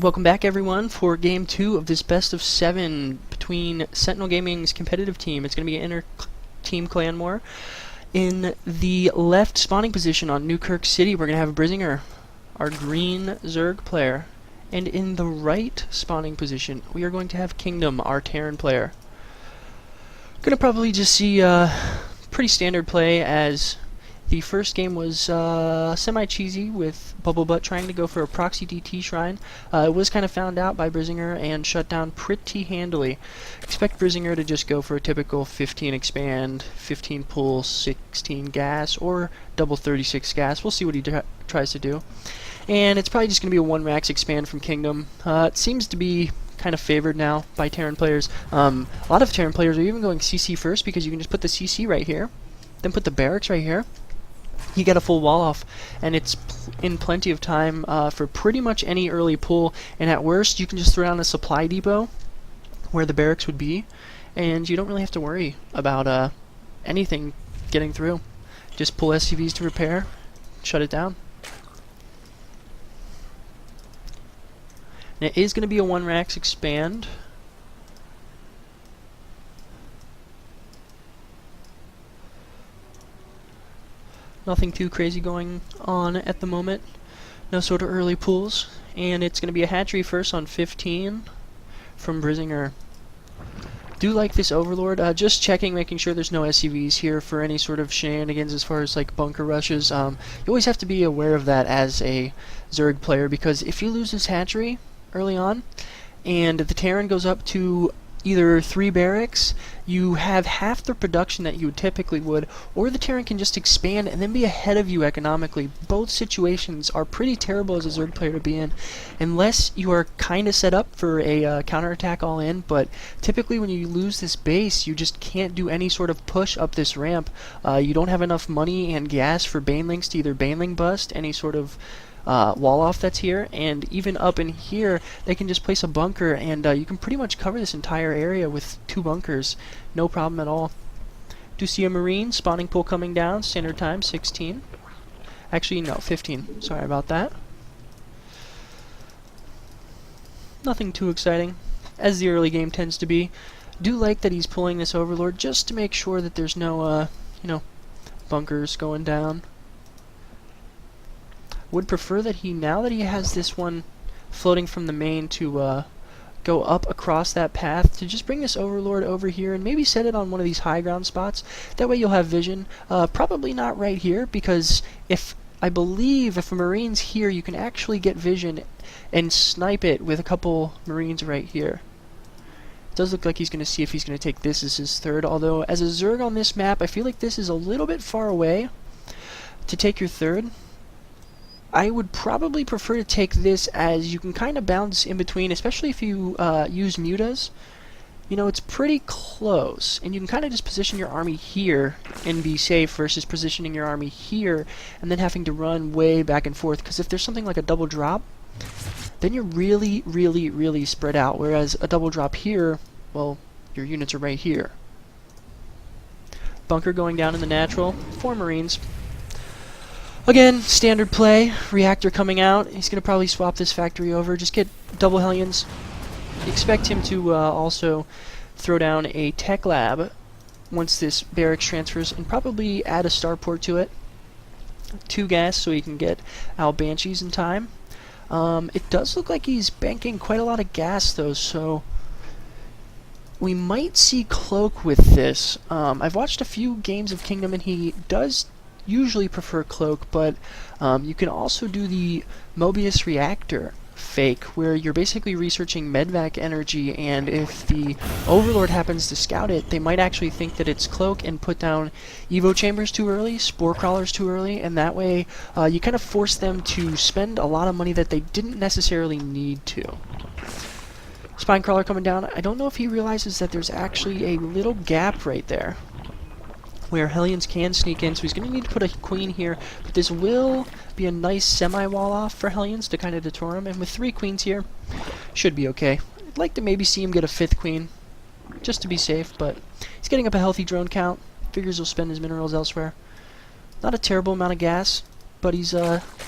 Welcome back, everyone, for Game 2 of this best of 7 between Sentinel Gaming's competitive team. It's going to be an inter-team clan war. In the left spawning position on Newkirk City, we're going to have Brizinger, our green Zerg player. And in the right spawning position, we are going to have Kingdom, our Terran player. Going to probably just see pretty standard play, as the first game was semi-cheesy with Bubblebutt trying to go for a proxy DT shrine. It was kind of found out by Brizinger and shut down pretty handily. Expect Brizinger to just go for a typical 15 expand, 15 pull, 16 gas, or double 36 gas. We'll see what he tries to do. And it's probably just going to be a 1 max expand from Kingdom. It seems to be kind of favored now by Terran players. A lot of Terran players are even going CC first, because you can just put the CC right here, then put the barracks right here. You get a full wall off, and it's in plenty of time for pretty much any early pull. And at worst, you can just throw down a supply depot where the barracks would be, and you don't really have to worry about anything getting through. Just pull SCVs to repair, shut it down. And it is going to be a 1 max expand. Nothing too crazy going on at the moment. No sort of early pulls. And it's going to be a hatchery first on 15 from Brizinger. Do like this Overlord. Just checking, making sure there's no SCVs here for any sort of shenanigans as far as like bunker rushes. You always have to be aware of that as a Zerg player, because if you lose this hatchery early on and the Terran goes up to either 3 barracks, you have half the production that you typically would, or the Terran can just expand and then be ahead of you economically. Both situations are pretty terrible as a Zerg player to be in, unless you are kind of set up for a counterattack all in. But typically when you lose this base, you just can't do any sort of push up this ramp. You don't have enough money and gas for banelings to either baneling bust any sort of wall off that's here, and even up in here they can just place a bunker, and you can pretty much cover this entire area with 2 bunkers, no problem at all. Do see a Marine spawning pool coming down, standard time 16. Actually no, 15, sorry about that. Nothing too exciting, as the early game tends to be. Do like that he's pulling this Overlord just to make sure that there's no bunkers going down. Would prefer that now that he has this one floating from the main, to go up across that path, to just bring this Overlord over here and maybe set it on one of these high ground spots. That way you'll have vision. Probably not right here, because I believe if a Marine's here, you can actually get vision and snipe it with a couple Marines right here. It does look like he's going to see if he's going to take this as his third, although as a Zerg on this map, I feel like this is a little bit far away to take your third. I would probably prefer to take this, as you can kind of bounce in between, especially if you use mutas. You know, it's pretty close, and you can kind of just position your army here and be safe, versus positioning your army here and then having to run way back and forth, because if there's something like a double drop, then you're really, really, really spread out, whereas a double drop here, well, your units are right here. Bunker going down in the natural, 4 Marines. Again, standard play, reactor coming out. He's going to probably swap this factory over, just get double Hellions. Expect him to also throw down a tech lab once this barracks transfers, and probably add a starport to it. 2 gas so he can get out Banshees in time. It does look like he's banking quite a lot of gas though, so we might see Cloak with this. I've watched a few games of Kingdom, and he does usually prefer Cloak, but you can also do the Mobius reactor fake, where you're basically researching medvac energy, and if the Overlord happens to scout it, they might actually think that it's Cloak and put down Evo chambers too early, spore crawlers too early, and that way you kind of force them to spend a lot of money that they didn't necessarily need to. Spine crawler coming down. I don't know if he realizes that there's actually a little gap right there where Hellions can sneak in, so he's going to need to put a queen here, but this will be a nice semi-wall off for Hellions to kind of deter him, and with 3 queens here, should be okay. I'd like to maybe see him get a 5th queen, just to be safe, but he's getting up a healthy drone count, figures he'll spend his minerals elsewhere. Not a terrible amount of gas, but he's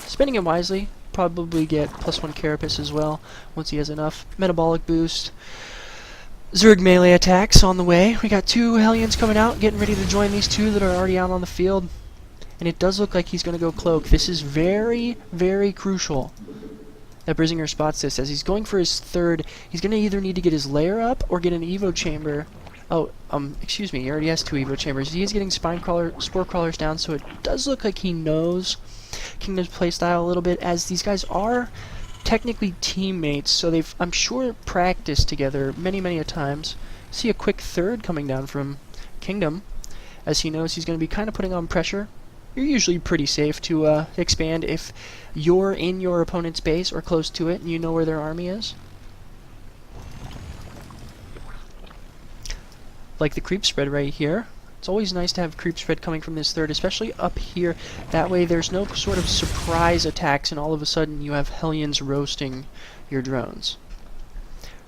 spending it wisely. probably get +1 carapace as well once he has enough. Metabolic boost. Zerg melee attacks on the way. We got 2 Hellions coming out, getting ready to join these 2 that are already out on the field. And it does look like he's going to go cloak. This is very, very crucial that Brizinger spots this. As he's going for his 3rd, he's going to either need to get his lair up or get an Evo chamber. Oh, excuse me, he already has 2 Evo chambers. He is getting spore crawlers down, so it does look like he knows Kingdom's playstyle a little bit, as these guys are technically teammates, so they've, I'm sure, practiced together many a times. See a quick 3rd coming down from Kingdom, as he knows he's going to be kind of putting on pressure. You're usually pretty safe to expand if you're in your opponent's base or close to it and you know where their army is. Like the creep spread right here. It's always nice to have creep spread coming from this 3rd, especially up here. That way there's no sort of surprise attacks and all of a sudden you have Hellions roasting your drones.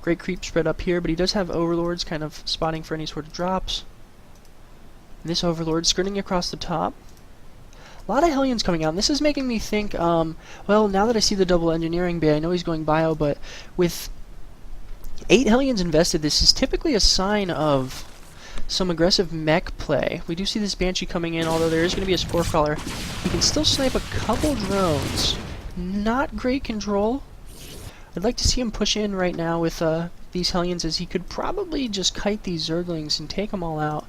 Great creep spread up here, but he does have Overlords kind of spotting for any sort of drops. And this Overlord skirting across the top. A lot of Hellions coming out, and this is making me think, well, now that I see the double engineering bay, I know he's going bio, but with 8 Hellions invested, this is typically a sign of some aggressive mech play. We do see this Banshee coming in, although there is going to be a Spore Crawler. He can still snipe a couple drones. Not great control. I'd like to see him push in right now with these Hellions, as he could probably just kite these Zerglings and take them all out.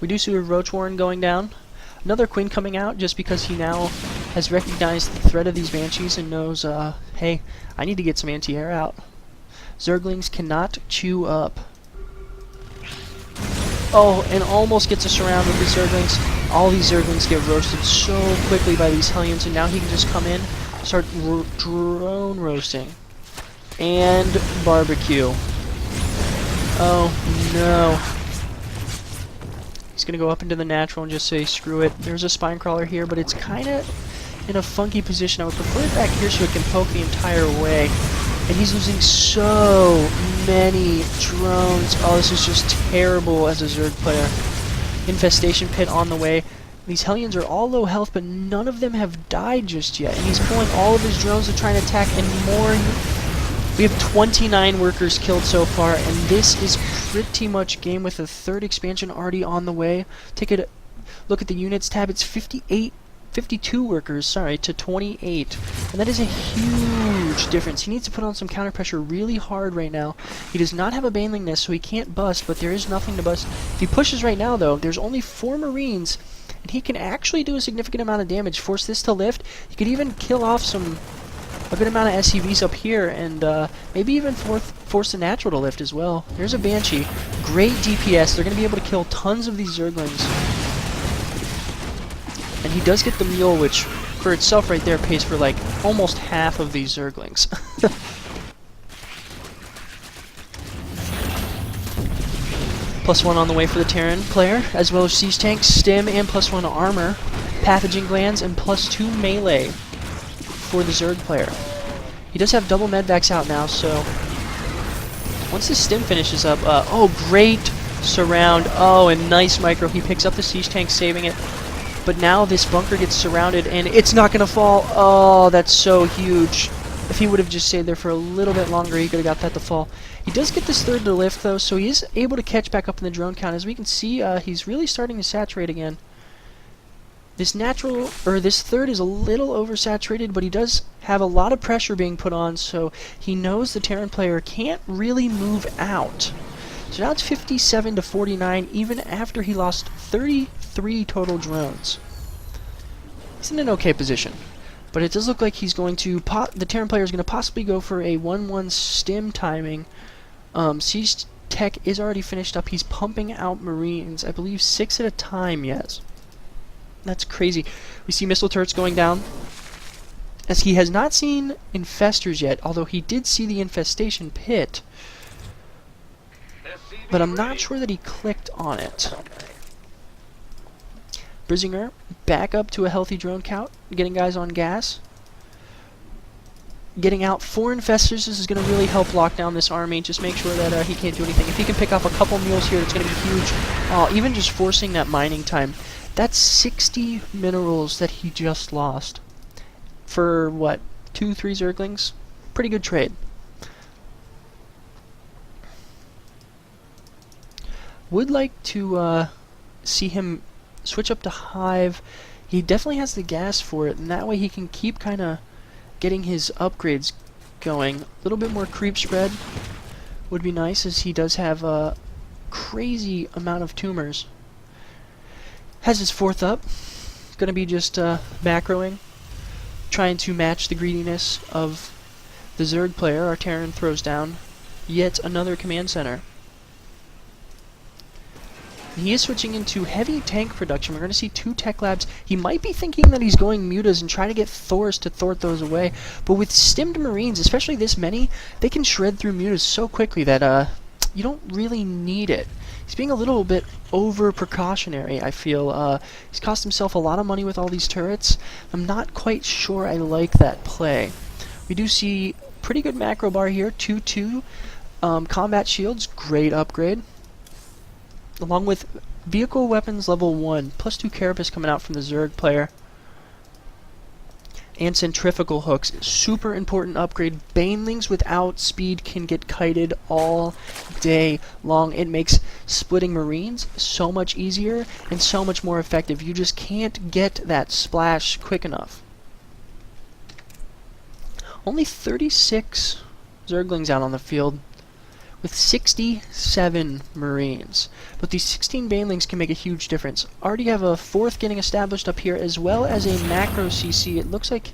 We do see a Roach Warren going down. Another Quinn coming out just because he now has recognized the threat of these Banshees and knows, hey, I need to get some anti-air out. Zerglings cannot chew up. Oh, and almost gets a surround with the Zerglings. All these Zerglings get roasted so quickly by these Hellions, and now he can just come in, start drone roasting. And barbecue. Oh, no. He's going to go up into the natural and just say, screw it. There's a Spine Crawler here, but it's kind of in a funky position. I would prefer it back here so it can poke the entire way. And he's losing so many drones. Oh, this is just terrible as a Zerg player. Infestation Pit on the way. These Hellions are all low health, but none of them have died just yet. And he's pulling all of his drones to try and attack, and more. We have 29 workers killed so far, and this is pretty much game with a 3rd expansion already on the way. Take a look at the units tab. It's 52 workers, sorry, to 28. And that is a huge difference. He needs to put on some counter pressure really hard right now. He does not have a Baneling Nest, so he can't bust, but there is nothing to bust. If he pushes right now, though, there's only 4 Marines, and he can actually do a significant amount of damage. Force this to lift. He could even kill off a good amount of SCVs up here, and maybe even force the natural to lift as well. There's a Banshee. Great DPS. They're going to be able to kill tons of these Zerglings. And he does get the Mule, which for itself right there pays for like almost half of these Zerglings. +1 on the way for the Terran player, as well as Siege Tanks, Stim, and +1 armor, Pathogen Glands, and +2 melee for the Zerg player. He does have double medvacs out now, so once the Stim finishes up, oh, great surround. Oh, and nice micro. He picks up the Siege Tank, saving it. But now this bunker gets surrounded, and it's not going to fall. Oh, that's so huge. If he would have just stayed there for a little bit longer, he could have got that to fall. He does get this 3rd to lift, though, so he is able to catch back up in the drone count. As we can see, he's really starting to saturate again. This 3rd is a little oversaturated, but he does have a lot of pressure being put on, so he knows the Terran player can't really move out. So now it's 57 to 49, even after he lost 33 total drones. He's in an okay position, but it does look like he's going to the Terran player is going to possibly go for a 1-1 stim timing. Siege Tech is already finished up. He's pumping out Marines, I believe 6 at a time. Yes, that's crazy. We see missile turrets going down, as he has not seen infestors yet, although he did see the infestation pit. But I'm not sure that he clicked on it. Brizinger back up to a healthy drone count, getting guys on gas. Getting out 4 infestors. This is going to really help lock down this army. Just make sure that he can't do anything. If he can pick off a couple mules here, it's going to be huge. Even just forcing that mining time. That's 60 minerals that he just lost. for what, 2-3 Zerglings? Pretty good trade. Would like to see him switch up to Hive. He definitely has the gas for it, and that way he can keep kind of getting his upgrades going. A little bit more creep spread would be nice, as he does have a crazy amount of tumors. Has his 4th up. Going to be just macroing, trying to match the greediness of the Zerg player. Our Terran throws down yet another command center. He is switching into heavy tank production. We're going to see 2 tech labs. He might be thinking that he's going mutas and trying to get Thors to thwart those away. But with stimmed Marines, especially this many, they can shred through mutas so quickly that you don't really need it. He's being a little bit over precautionary, I feel. He's cost himself a lot of money with all these turrets. I'm not quite sure I like that play. We do see pretty good macro bar here. 2-2 combat shields, great upgrade. Along with vehicle weapons level 1, plus 2 carapace coming out from the Zerg player. And centrifugal hooks, super important upgrade. Banelings without speed can get kited all day long. It makes splitting Marines so much easier and so much more effective. You just can't get that splash quick enough. Only 36 Zerglings out on the field, with 67 Marines. But these 16 Banelings can make a huge difference. Already have a 4th getting established up here, as well as a macro CC. It looks like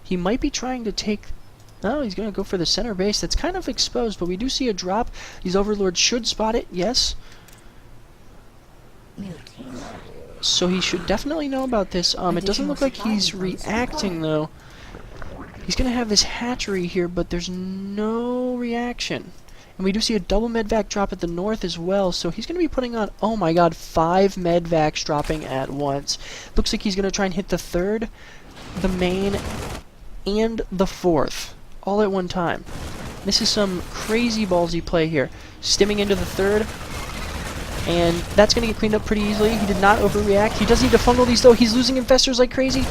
he might be trying to take... Oh, he's going to go for the center base. That's kind of exposed, but we do see a drop. These Overlords should spot it, yes. So he should definitely know about this. It doesn't look like he's reacting, though. He's going to have this hatchery here, but there's no reaction. And we do see a double medvac drop at the north as well, so he's going to be putting on, oh my god, 5 medvacs dropping at once. Looks like he's going to try and hit the 3rd, the main, and the 4th, all at one time. This is some crazy ballsy play here. Stimming into the 3rd, and that's going to get cleaned up pretty easily. He did not overreact. He does need to fungal these, though. He's losing infestors like crazy.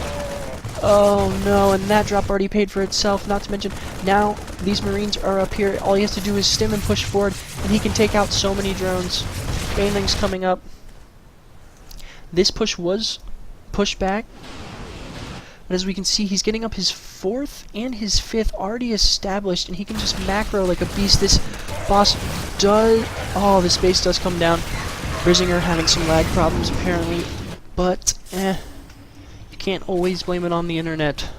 Oh no, and that drop already paid for itself, not to mention now these Marines are up here. All he has to do is stim and push forward, and he can take out so many drones. Banelings coming up. This push was pushed back, but as we can see, he's getting up his 4th and his 5th already established, and he can just macro like a beast. This boss does... Oh, this base does come down. Brizinger having some lag problems apparently, but can't always blame it on the internet.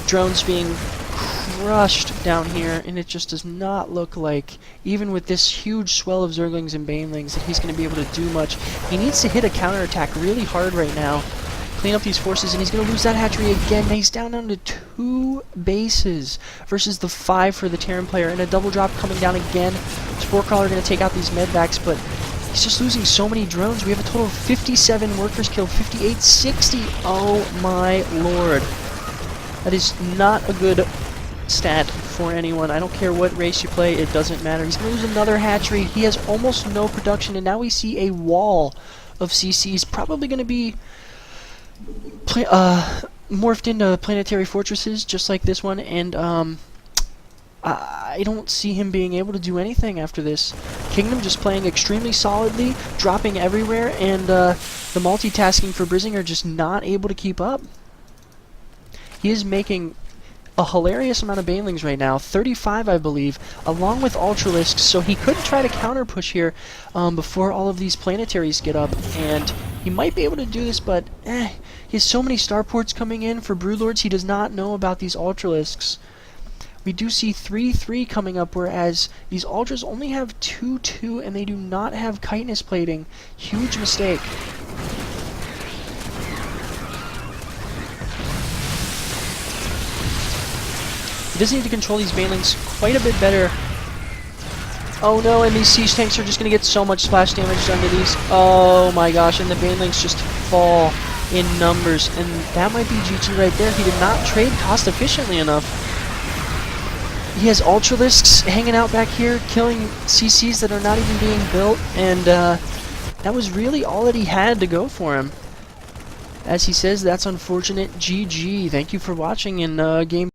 Drones being crushed down here, and it just does not look like, even with this huge swell of Zerglings and Banelings, that he's going to be able to do much. He needs to hit a counterattack really hard right now, clean up these forces, and he's going to lose that hatchery again. He's down to 2 bases versus the 5 for the Terran player, and a double drop coming down again. Spore Crawler going to take out these medvacs, but he's just losing so many drones. We have a total of 57 workers killed, 58, 60. Oh my lord. That is not a good stat for anyone. I don't care what race you play, it doesn't matter. He's going to lose another hatchery. He has almost no production, and now we see a wall of CCs, probably going to be morphed into planetary fortresses, just like this one, and I don't see him being able to do anything after this. Kingdom just playing extremely solidly, dropping everywhere, and the multitasking for Brizinger just not able to keep up. He is making a hilarious amount of Banelings right now, 35 I believe, along with Ultralisks, so he could try to counter push here before all of these planetaries get up, and he might be able to do this, but he has so many starports coming in for Broodlords, he does not know about these Ultralisks. We do see 3-3 coming up, whereas these Ultras only have 2-2, and they do not have chitinous plating. Huge mistake. He does need to control these Banelings quite a bit better. Oh no, and these siege tanks are just going to get so much splash damage done to these. Oh my gosh, and the Banelings just fall in numbers. And that might be GG right there. He did not trade cost efficiently enough. He has Ultralisks hanging out back here, killing CCs that are not even being built, and that was really all that he had to go for him. As he says, that's unfortunate. GG. Thank you for watching, and game